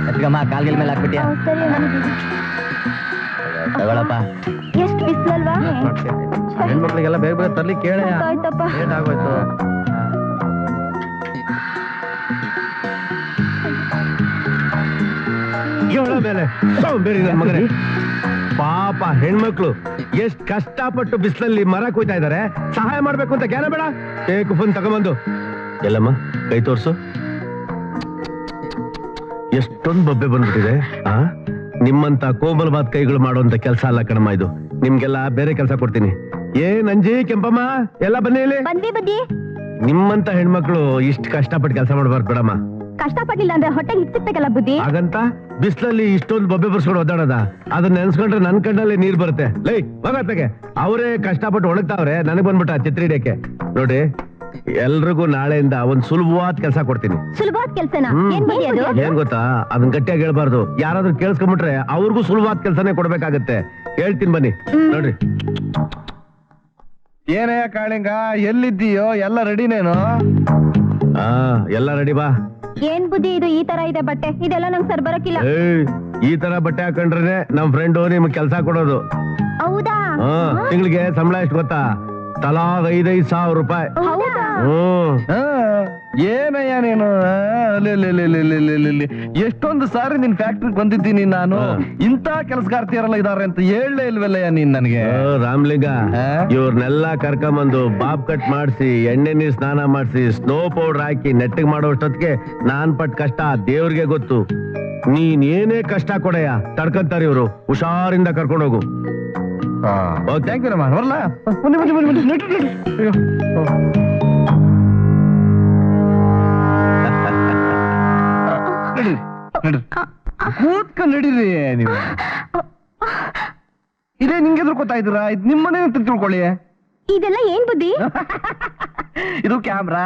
ಎತ್ಕಮ್ಮ ಕಾಲ್ಗಿಲ್ ಮೇಲೆ ಹಾಕ್ಬಿಟ್ಯಾ ತಗೊಳಪ್ಪ. ಎಷ್ಟು ಬಿಸ್ಲಲ್ವಾ? ಹೆಣ್ಮಕ್ಳಿಗೆಲ್ಲ ಬೇಗ ಬೇಗ ತರ್ಲಿ ಕೇಳ ಏನಾಗೋಯ್ತು. ಮೇಲೆ ಮಗನೇ ಪಾಪ ಹೆಣ್ಮಕ್ಳು ಎಷ್ಟ್ ಕಷ್ಟಪಟ್ಟು ಬಿಸಿಲಲ್ಲಿ ಮರ ಕುಯ್ತಾ ಇದಾರೆ. ಸಹಾಯ ಮಾಡ್ಬೇಕು ಅಂತ ಜ್ಞಾನ ಬೇಡ. ಕುಫನ್ ತಗೊಂಬಂದು ಎಲ್ಲಮ್ಮ ಕೈ ತೋರ್ಸು. ಎಷ್ಟೊಂದು ಬೊಬ್ಬೆ ಬಂದ್ಬಿಟ್ಟಿದೆ. ನಿಮ್ಮಂತ ಕೋಮಲವಾದ ಕೈಗಳು ಮಾಡುವಂತ ಕೆಲಸ ಅಲ್ಲ ಕಣಮ್ಮ ಇದು. ನಿಮ್ಗೆಲ್ಲ ಬೇರೆ ಕೆಲಸ ಕೊಡ್ತೀನಿ. ಏನ್ ಅಂಜಿ ಕೆಂಪಮ್ಮ ಎಲ್ಲ ಬನ್ನಿ ಇಲ್ಲಿ. ನಿಮ್ಮಂತ ಹೆಣ್ಮಕ್ಳು ಇಷ್ಟ ಕಷ್ಟಪಟ್ಟು ಕೆಲಸ ಮಾಡ್ಬಾರ್ದು ಬಿಡಮ್ಮ. ಕಷ್ಟಪಟ್ಟಿಲ್ಲ ಅಂದ್ರೆ ಹೊಟ್ಟೆಗೆ ಹಿಟ್ಟಿರ್ಬೇಕಲ್ಲ ಬುದ್ಧಿ. ಹಾಗಂತ ಬಿಸ್ಲಲ್ಲಿ ಇಷ್ಟೊಂದು ಬೊಬ್ಬೆ ಬರ್ಸ್ಕೊಂಡು ಒದ್ದಾಡದ, ಅದನ್ನ ನೆನ್ಸ್ಕೊಂಡ್ರೆ ನನ್ ಕಣ್ಣಲ್ಲಿ ನೀರ್ ಬರುತ್ತೆ. ಲೈ ಮಗತ್ತೆಗೆ ಅವರೇ ಕಷ್ಟಪಟ್ಟು ಒಣಗ್ತಾವ್ರೆ, ನನಗ್ ಬಂದ್ಬಿಟ್ಟ ಚಿತ್ರ ಹಿಡಿಯಕ್ಕೆ. ನೋಡಿ ಎಲ್ರಿಗೂ ನಾಳೆಯಿಂದ ಒಂದ್ ಸುಲಭವಾದ ಕೆಲಸ ಕೊಡ್ತೀನಿ. ಸುಲಭವಾದ ಕೆಲಸನ? ಏನ್ ಗೊತ್ತಾ, ಅದನ್ನ ಗಟ್ಟಿಯಾಗಿ ಹೇಳ್ಬಾರ್ದು. ಯಾರಾದ್ರೂ ಕೇಳಿಸ್ಕೊಂಡ್ಬಿಟ್ರೆ ಅವ್ರಿಗೂ ಸುಲಭವಾದ ಕೆಲಸನೇ ಕೊಡ್ಬೇಕಾಗತ್ತೆ. ಹೇಳ್ತೀನಿ ಬನ್ನಿ ನೋಡ್ರಿ. ಏನಯ್ಯ ಕಾಳಿಂಗ, ಎಲ್ಲಿದ್ದೀಯೋ? ಎಲ್ಲ ರೆಡಿನೇನು? ಎಲ್ಲ ರೆಡಿ ಬಾ. ಏನ್ ಬುದ್ಧಿ ಇದು? ಈ ತರ ಇದೆ ಬಟ್ಟೆ, ಇದೆಲ್ಲ ನಂಗೆ ಸರ್ ಬರಕಿಲ್ಲ. ಈ ತರ ಬಟ್ಟೆ ಹಾಕೊಂಡ್ರೆ ನಮ್ ಫ್ರೆಂಡು ನಿಮ್ಗೆ ಕೆಲಸ ಕೊಡೋದು. ಹೌದಾ? ತಿಂಗಳಿಗೆ ಸಂಬಳ ಎಷ್ಟು ಗೊತ್ತಾ? ತಲಾ 5,000 ರೂಪಾಯಿ. ಏನಯ್ಯ ನೀನು? ಎಷ್ಟೊಂದು ಸಾರಿ ನಿನ್ ಫ್ಯಾಕ್ಟ್ರಿಗೆ ಬಂದಿದ್ದೀನಿ ನಾನು. ಇಂತ ಕೆಲಸಗಾರ್ತಿಯರೆಲ್ಲ ಇದಾರೆ ಅಂತ ಹೇಳಲೇ ಇಲ್ವಲ್ಲಯ್ಯ ನೀನ್ ನನಗೆ. ರಾಮ್ಲಿಂಗ, ಇವ್ರನ್ನೆಲ್ಲ ಕರ್ಕೊಂಬಂದು ಬಾಬ್ ಕಟ್ ಮಾಡಿಸಿ, ಎಣ್ಣೆ ನೀರ್ ಸ್ನಾನ ಮಾಡಿಸಿ, ಸ್ನೋ ಪೌಡರ್ ಹಾಕಿ ನೆಟ್ಟಿಗೆ ಮಾಡೋಷ್ಟೊತ್ತಿಗೆ ನಾನ್ ಪಟ್ ಕಷ್ಟ ದೇವ್ರಿಗೆ ಗೊತ್ತು. ನೀನ್ ಏನೇ ಕಷ್ಟ ಕೊಡಯ್ಯ ತಡ್ಕಂತಾರ ಇವ್ರು. ಹುಷಾರಿಂದ ಕರ್ಕೊಂಡೋಗು. ಥ್ಯಾಂಕ್ ಯು ರಮ್ಮ. ಬರಲ್ಲ, ಬನ್ನಿ ಬನ್ನಿ ಬನ್ನಿ ಬನ್ನಿ. ಕೂತ್ಕೊಂಡು ನಡೀರಿ ನೀವು. ಇದೇ ನಿಂಗೆ ಎದುರ್ಕೋತಾ ಇದ್ದೀರಾ? ಇದು ನಿಮ್ಮನೆ ಅಂತ ತಿಳ್ಕೊಳ್ಳಿ. ಇದೆಲ್ಲ ಏನ್ ಬುದ್ಧಿ? ಇದು ಕ್ಯಾಮ್ರಾ.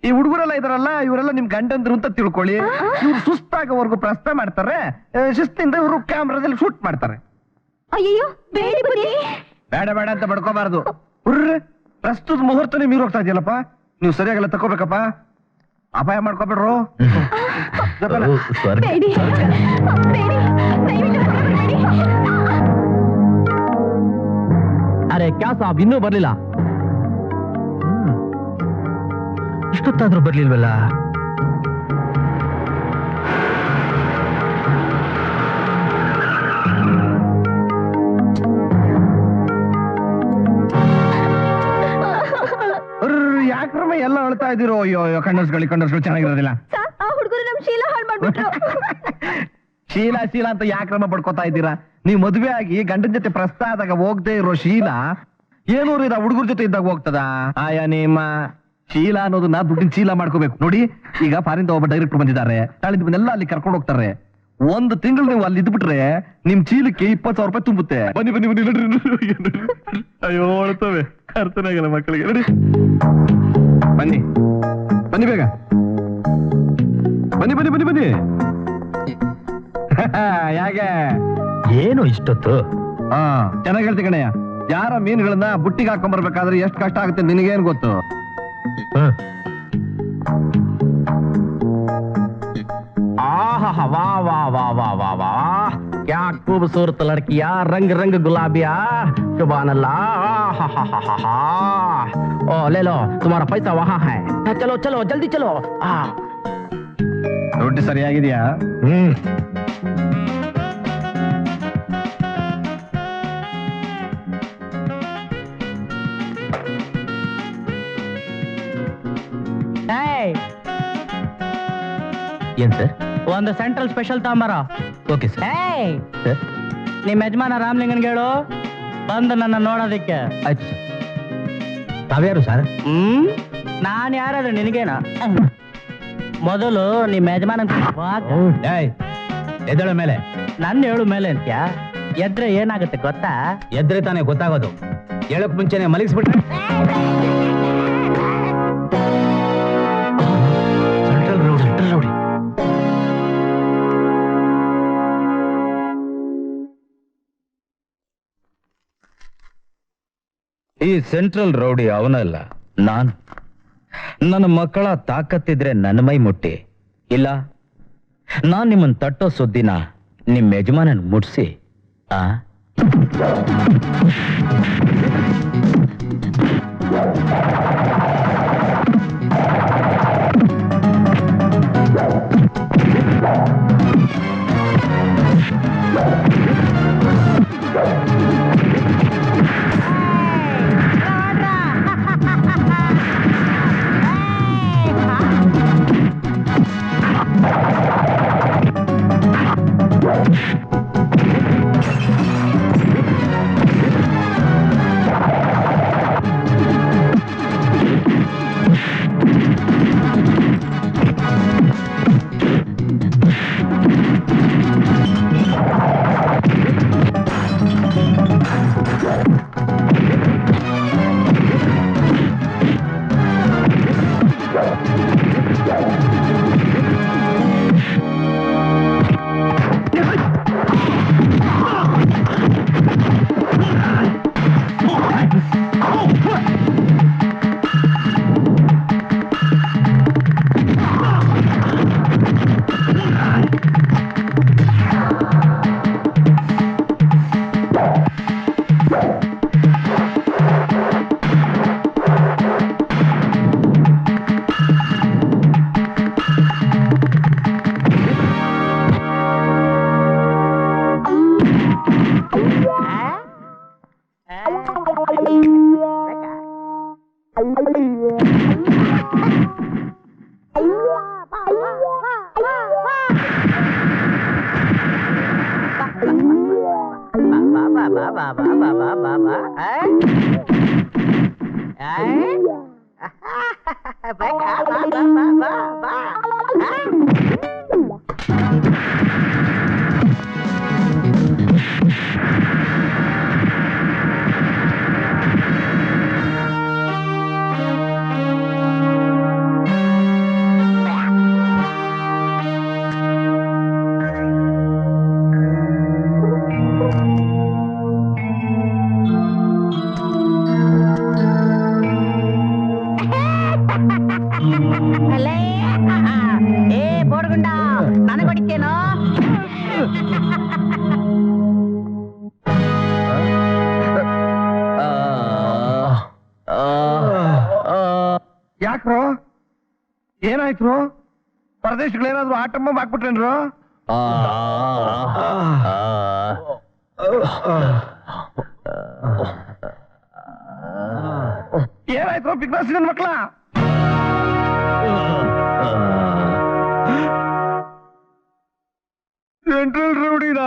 ಈ ಹುಡುಗರೆಲ್ಲ ಇದಾರಲ್ಲ, ಇವರೆಲ್ಲ ನಿಮ್ ಗಂಡಂದ್ರು ಅಂತ ತಿಳ್ಕೊಳ್ಳಿ. ಇವ್ರು ಸುಸ್ತಾಗೋವರೆಗೂ ಪ್ರಶ್ನೆ ಮಾಡ್ತಾರೆ, ಶಿಸ್ತಿಂದ ಇವರು ಕ್ಯಾಮ್ರಾದಲ್ಲಿ ಶೂಟ್ ಮಾಡ್ತಾರೆ. ಅಯ್ಯೋ ಬೇಡ ಬುದ್ಧಿ. ಬೇಡ ಬೇಡ ಅಂತ ಬಡ್ಕೋಬಾರ್ದು. ಪ್ರಸ್ತುತ ಮುಹೂರ್ತನೇ ಮೀರ್ ಹೋಗ್ತಾ ಇದೆಯಲ್ಲಪ್ಪ. ನೀವು ಸರಿಯಾಗೆಲ್ಲ ತಕೋಬೇಕಪ್ಪ. ಅಪಾಯ ಮಾಡ್ಕೋಬೇಡ್ರು. ಅರೆ ಕ್ಯಾ ಸಾಬ್ ಇನ್ನೂ ಬರ್ಲಿಲ್ಲ? ಇಷ್ಟೊತ್ತಾದ್ರೂ ಬರ್ಲಿಲ್ವಲ್ಲ? ಯಾಕ್ರಮ ಎಲ್ಲ ಅಳ್ತಾ ಇದ್ದೀರೋ? ಅಯ್ಯೋ ಕಂಡಸ್ಗಳು ಚೆನ್ನಾಗಿರೋದಿಲ್ಲ. ಆ ಹುಡುಗರು ನಮ್ ಶೀಲ ಹಾಳು ಮಾಡ್ಬಿಟ್ರು. ಶೀಲ ಅಂತ ಯಾಕ್ರಮ ಪಡ್ಕೋತಾ ಇದ್ದೀರಾ? ನೀವ್ ಮದುವೆ ಆಗಿ ಗಂಡನ ಜೊತೆ ಪ್ರಸ್ತ ಆದಾಗ ಹೋಗದೆ ಇರೋ ಶೀಲ ಏನೂರು ಇದ ಹುಡುಗರ ಜೊತೆ ಇದ್ದಾಗ ಹೋಗ್ತದ? ಆಯಾ ನಿಮ್ಮ ಶೀಲ ಅನ್ನೋದನ್ನ ದುಡ್ಡಿನ ಚೀಲ ಮಾಡ್ಕೋಬೇಕು. ನೋಡಿ ಈಗ ಫಾರಿನ್ ಒಬ್ಬ ಡೈರೆಕ್ಟರ್ ಬಂದಿದ್ದಾರೆ, ನಾಳಿಂದ ಅಲ್ಲಿ ಕರ್ಕೊಂಡು ಹೋಗ್ತಾರೆ. 1 ತಿಂಗಳು ನೀವು ಅಲ್ಲಿ ಇದ್ಬಿಟ್ರೆ ನಿಮ್ ಚೀಲಕ್ಕೆ 20,000 ರೂಪಾಯಿ ತುಂಬುತ್ತೆ. ಬನ್ನಿ ಬನ್ನಿ ಬನ್ನಿ ನಡ್ರಿ. ಅಯ್ಯೋ ಅಳ್ತವೆ, ಅರ್ಥನೇ ಆಗಲ್ಲ ಮಕ್ಕಳಿಗೆ. ನಡಿ ಬನ್ನಿ ಬನ್ನಿ ಬೇಗ ಬನ್ನಿ ಬನ್ನಿ ಬನ್ನಿ ಬನ್ನಿ. ಯಾಕೆ ಏನು ಇಷ್ಟೊತ್ತು? ಚೆನ್ನಾಗಿ ಹೇಳ್ತಿ ಕಣಯ್ಯ. ಯಾರ ಮೀನುಗಳನ್ನ ಬುಟ್ಟಿಗೆ ಹಾಕೊಂಡ್ಬರ್ಬೇಕಾದ್ರೆ ಎಷ್ಟು ಕಷ್ಟ ಆಗುತ್ತೆ ನಿನಗೇನ್ ಗೊತ್ತು? वाह वाह वाह वाह वाह वाह, क्या खूबसूरत लड़कियां, रंग रंग गुलाबिया, सुभान अल्लाह। ओ ले लो, तुम्हारा पैसा वहाँ है। चलो चलो जल्दी चलो। रोटी सरियागिदೆಯಾ? ಏನ್ ಸರ್? ಒಂದು ಸೆಂಟ್ರಲ್ ಸ್ಪೆಷಲ್ ತಾಂಬಾರ. Okay sir. ಸರ್ ನಿಮ್ಮ ಯಜಮಾನ ರಾಮಲಿಂಗನ್ಗೆ ಹೇಳು ಬಂದು ನನ್ನ ನೋಡೋದಿಕ್ಕೆ. ಆಯ್ತು ಸರ್. ತಾವ್ಯಾರು ಸರ್? ನಾನು ಯಾರಾದ್ರೆ ನಿನಗೇನ? ಮೊದಲು ನಿಮ್ಮ ಯಜಮಾನ ಎದ್ದೇಳ ಮೇಲೆ. ನನ್ನ ಹೇಳು ಮೇಲೆ ಅಂತ್ಯಾ? ಎದ್ರೆ ಏನಾಗುತ್ತೆ ಗೊತ್ತಾ? ಎದ್ರೆ ತಾನೇ ಗೊತ್ತಾಗೋದು. ಹೇಳಕ್ ಮುಂಚೆನೆ ಮಲಗಿಸ್ಬಿಟ್ರೆ ಸೆಂಟ್ರಲ್ ರೌಡಿ. ಈ ಸೆಂಟ್ರಲ್ ರೌಡಿ ಅವನಲ್ಲ, ನಾನು. ನನ್ನ ಮಕ್ಕಳ ತಾಕತ್ತಿದ್ರೆ ನನ್ನ ಮೈ ಮುಟ್ಟಿ, ಇಲ್ಲ ನಾನ್ ನಿಮ್ಮನ್ ತಟ್ಟೋ ಸುದ್ದಿನ ನಿಮ್ ಯಜಮಾನನ್ ಮುಟ್ಸಿ ಆ ಯಾಕ್ರೋ ಏನಾಯ್ತು? ಪ್ರದೇಶಗಳೇನಾದ್ರು ಆಟಮ್ಮ ಹಾಕ್ಬಿಟ್ರೇನ್ರು? ಏನಾಯ್ತು ಬಿಗ್ನಾಸಿ ನನ್ ಮಕ್ಳ? ಸೆಂಟ್ರಲ್ ರೌಡಿನ